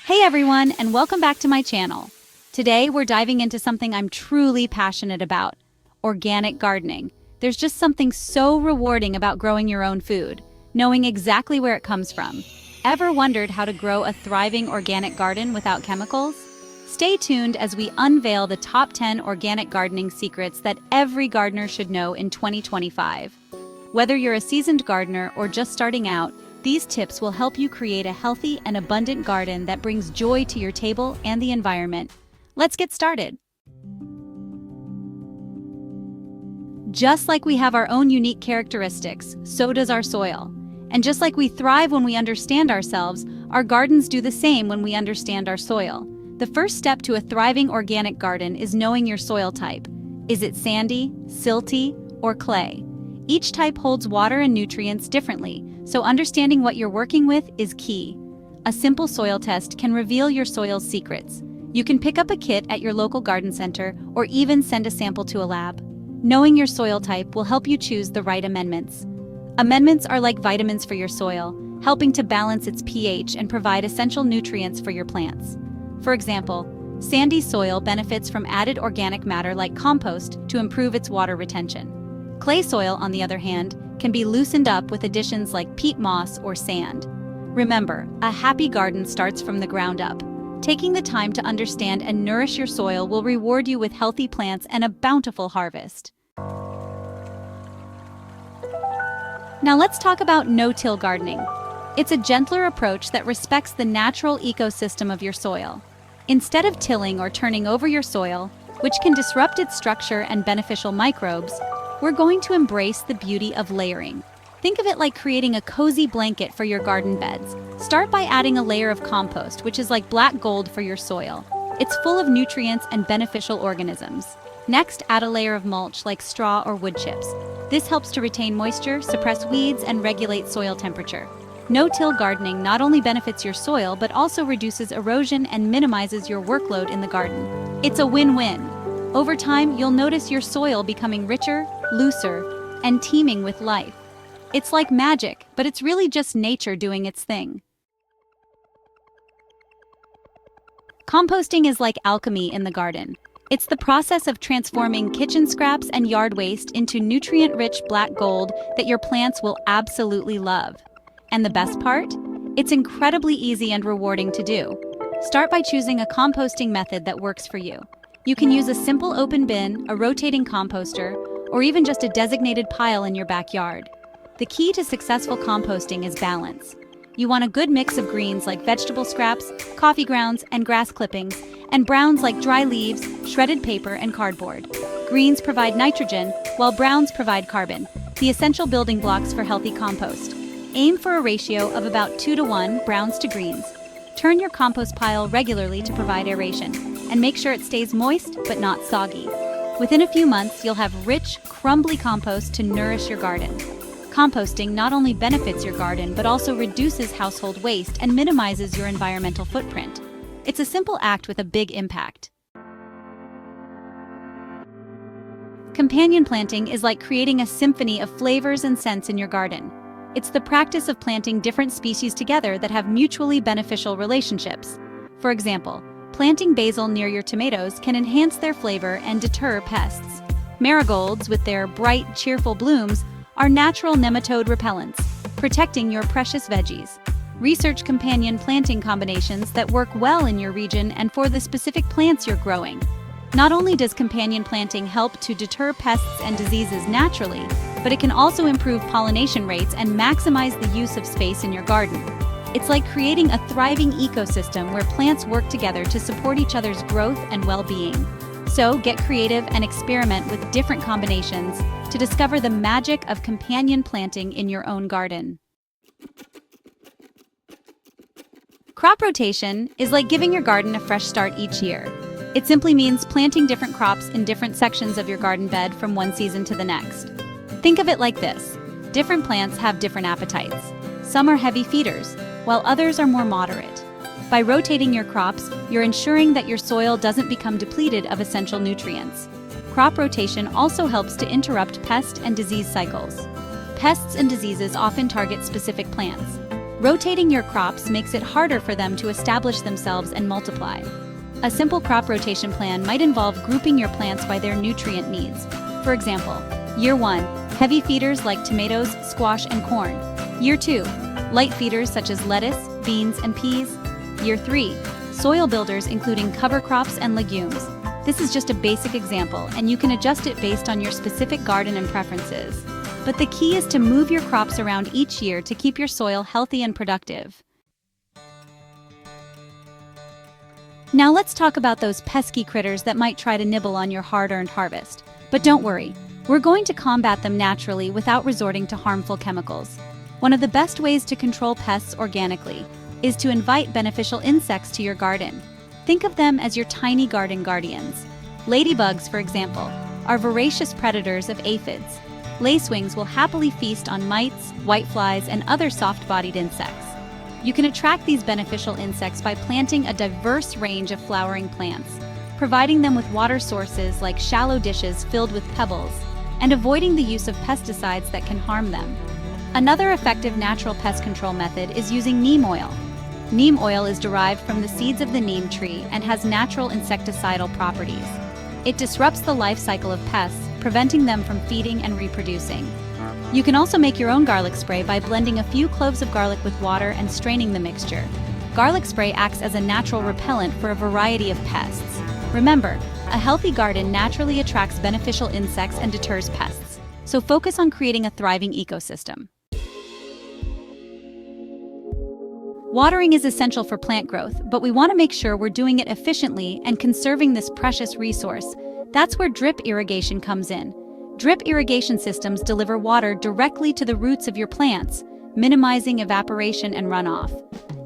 Hey everyone, and welcome back to my channel. Today we're diving into something I'm truly passionate about, organic gardening. There's just something so rewarding about growing your own food, knowing exactly where it comes from. Ever wondered how to grow a thriving organic garden without chemicals? Stay tuned as we unveil the top 10 organic gardening secrets that every gardener should know in 2025. Whether you're a seasoned gardener or just starting out, these tips will help you create a healthy and abundant garden that brings joy to your table and the environment. Let's get started. Just like we have our own unique characteristics, so does our soil. And just like we thrive when we understand ourselves, our gardens do the same when we understand our soil. The first step to a thriving organic garden is knowing your soil type. Is it sandy, silty, or clay? Each type holds water and nutrients differently, so understanding what you're working with is key. A simple soil test can reveal your soil's secrets. You can pick up a kit at your local garden center or even send a sample to a lab. Knowing your soil type will help you choose the right amendments. Amendments are like vitamins for your soil, helping to balance its pH and provide essential nutrients for your plants. For example, sandy soil benefits from added organic matter like compost to improve its water retention. Clay soil, on the other hand, can be loosened up with additions like peat moss or sand. Remember, a happy garden starts from the ground up. Taking the time to understand and nourish your soil will reward you with healthy plants and a bountiful harvest. Now let's talk about no-till gardening. It's a gentler approach that respects the natural ecosystem of your soil. Instead of tilling or turning over your soil, which can disrupt its structure and beneficial microbes, we're going to embrace the beauty of layering. Think of it like creating a cozy blanket for your garden beds. Start by adding a layer of compost, which is like black gold for your soil. It's full of nutrients and beneficial organisms. Next, add a layer of mulch like straw or wood chips. This helps to retain moisture, suppress weeds, and regulate soil temperature. No-till gardening not only benefits your soil, but also reduces erosion and minimizes your workload in the garden. It's a win-win. Over time, you'll notice your soil becoming richer, looser, and teeming with life. It's like magic, but it's really just nature doing its thing. Composting is like alchemy in the garden. It's the process of transforming kitchen scraps and yard waste into nutrient-rich black gold that your plants will absolutely love. And the best part? It's incredibly easy and rewarding to do. Start by choosing a composting method that works for you. You can use a simple open bin, a rotating composter, or even just a designated pile in your backyard. The key to successful composting is balance. You want a good mix of greens like vegetable scraps, coffee grounds, and grass clippings, and browns like dry leaves, shredded paper, and cardboard. Greens provide nitrogen, while browns provide carbon, the essential building blocks for healthy compost. Aim for a ratio of about 2:1 browns to greens. Turn your compost pile regularly to provide aeration, and make sure it stays moist but not soggy. Within a few months, you'll have rich, crumbly compost to nourish your garden. Composting not only benefits your garden, but also reduces household waste and minimizes your environmental footprint. It's a simple act with a big impact. Companion planting is like creating a symphony of flavors and scents in your garden. It's the practice of planting different species together that have mutually beneficial relationships. For example, planting basil near your tomatoes can enhance their flavor and deter pests. Marigolds, with their bright, cheerful blooms, are natural nematode repellents, protecting your precious veggies. Research companion planting combinations that work well in your region and for the specific plants you're growing. Not only does companion planting help to deter pests and diseases naturally, but it can also improve pollination rates and maximize the use of space in your garden. It's like creating a thriving ecosystem where plants work together to support each other's growth and well-being. So get creative and experiment with different combinations to discover the magic of companion planting in your own garden. Crop rotation is like giving your garden a fresh start each year. It simply means planting different crops in different sections of your garden bed from one season to the next. Think of it like this. Different plants have different appetites. Some are heavy feeders, while others are more moderate. By rotating your crops, you're ensuring that your soil doesn't become depleted of essential nutrients. Crop rotation also helps to interrupt pest and disease cycles. Pests and diseases often target specific plants. Rotating your crops makes it harder for them to establish themselves and multiply. A simple crop rotation plan might involve grouping your plants by their nutrient needs. For example, Year 1, heavy feeders like tomatoes, squash, and corn. Year 2, light feeders such as lettuce, beans, and peas. Year 3, soil builders including cover crops and legumes. This is just a basic example, and you can adjust it based on your specific garden and preferences. But the key is to move your crops around each year to keep your soil healthy and productive. Now let's talk about those pesky critters that might try to nibble on your hard-earned harvest. But don't worry, we're going to combat them naturally without resorting to harmful chemicals. One of the best ways to control pests organically is to invite beneficial insects to your garden. Think of them as your tiny garden guardians. Ladybugs, for example, are voracious predators of aphids. Lacewings will happily feast on mites, whiteflies, and other soft-bodied insects. You can attract these beneficial insects by planting a diverse range of flowering plants, providing them with water sources like shallow dishes filled with pebbles, and avoiding the use of pesticides that can harm them. Another effective natural pest control method is using neem oil. Neem oil is derived from the seeds of the neem tree and has natural insecticidal properties. It disrupts the life cycle of pests, preventing them from feeding and reproducing. You can also make your own garlic spray by blending a few cloves of garlic with water and straining the mixture. Garlic spray acts as a natural repellent for a variety of pests. Remember, a healthy garden naturally attracts beneficial insects and deters pests, so focus on creating a thriving ecosystem. Watering is essential for plant growth, but we want to make sure we're doing it efficiently and conserving this precious resource. That's where drip irrigation comes in. Drip irrigation systems deliver water directly to the roots of your plants, minimizing evaporation and runoff.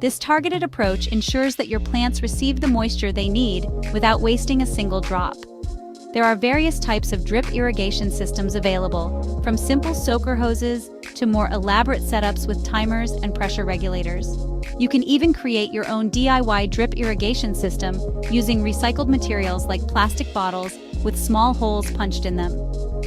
This targeted approach ensures that your plants receive the moisture they need without wasting a single drop. There are various types of drip irrigation systems available, from simple soaker hoses to more elaborate setups with timers and pressure regulators. You can even create your own DIY drip irrigation system using recycled materials like plastic bottles with small holes punched in them.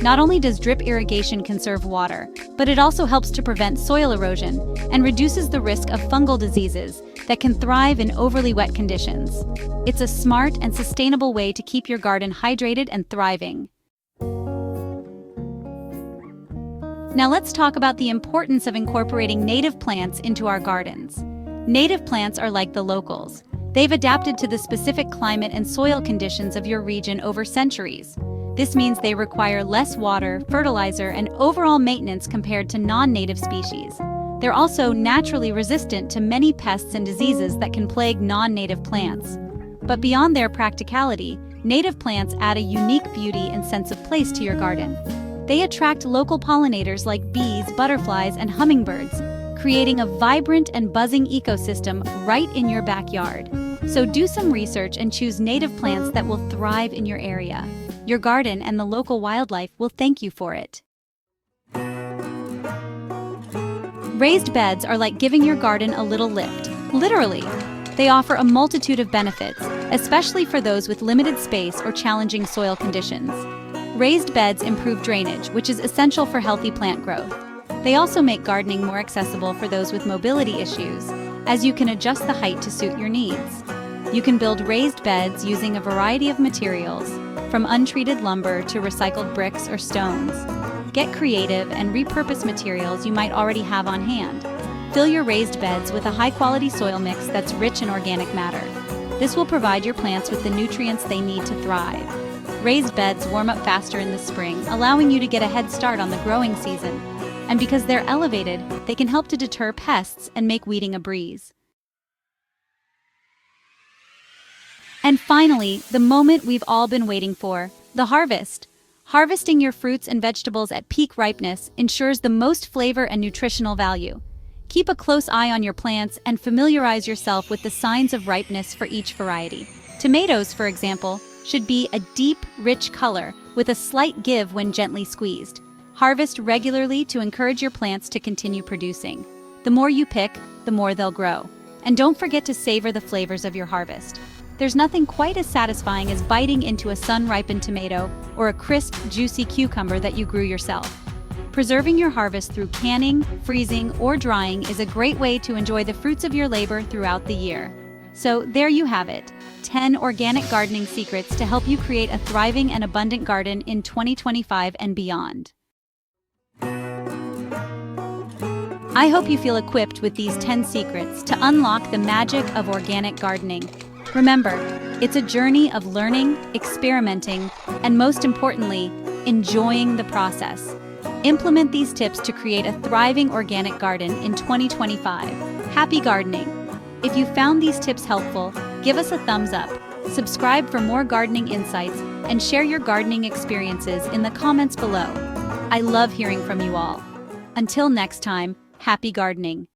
Not only does drip irrigation conserve water, but it also helps to prevent soil erosion and reduces the risk of fungal diseases that can thrive in overly wet conditions. It's a smart and sustainable way to keep your garden hydrated and thriving. Now let's talk about the importance of incorporating native plants into our gardens. Native plants are like the locals. They've adapted to the specific climate and soil conditions of your region over centuries. This means they require less water, fertilizer, and overall maintenance compared to non-native species. They're also naturally resistant to many pests and diseases that can plague non-native plants. But beyond their practicality, native plants add a unique beauty and sense of place to your garden. They attract local pollinators like bees, butterflies, and hummingbirds, creating a vibrant and buzzing ecosystem right in your backyard. So do some research and choose native plants that will thrive in your area. Your garden and the local wildlife will thank you for it. Raised beds are like giving your garden a little lift. Literally, they offer a multitude of benefits, especially for those with limited space or challenging soil conditions. Raised beds improve drainage, which is essential for healthy plant growth. They also make gardening more accessible for those with mobility issues, as you can adjust the height to suit your needs. You can build raised beds using a variety of materials, from untreated lumber to recycled bricks or stones. Get creative and repurpose materials you might already have on hand. Fill your raised beds with a high-quality soil mix that's rich in organic matter. This will provide your plants with the nutrients they need to thrive. Raised beds warm up faster in the spring, allowing you to get a head start on the growing season. And because they're elevated, they can help to deter pests and make weeding a breeze. And finally, the moment we've all been waiting for, the harvest. Harvesting your fruits and vegetables at peak ripeness ensures the most flavor and nutritional value. Keep a close eye on your plants and familiarize yourself with the signs of ripeness for each variety. Tomatoes, for example, should be a deep, rich color with a slight give when gently squeezed. Harvest regularly to encourage your plants to continue producing. The more you pick, the more they'll grow. And don't forget to savor the flavors of your harvest. There's nothing quite as satisfying as biting into a sun-ripened tomato or a crisp, juicy cucumber that you grew yourself. Preserving your harvest through canning, freezing, or drying is a great way to enjoy the fruits of your labor throughout the year. So there you have it, 10 organic gardening secrets to help you create a thriving and abundant garden in 2025 and beyond. I hope you feel equipped with these 10 secrets to unlock the magic of organic gardening. Remember, it's a journey of learning, experimenting, and most importantly, enjoying the process. Implement these tips to create a thriving organic garden in 2025. Happy gardening! If you found these tips helpful, give us a thumbs up, subscribe for more gardening insights, and share your gardening experiences in the comments below. I love hearing from you all. Until next time, happy gardening!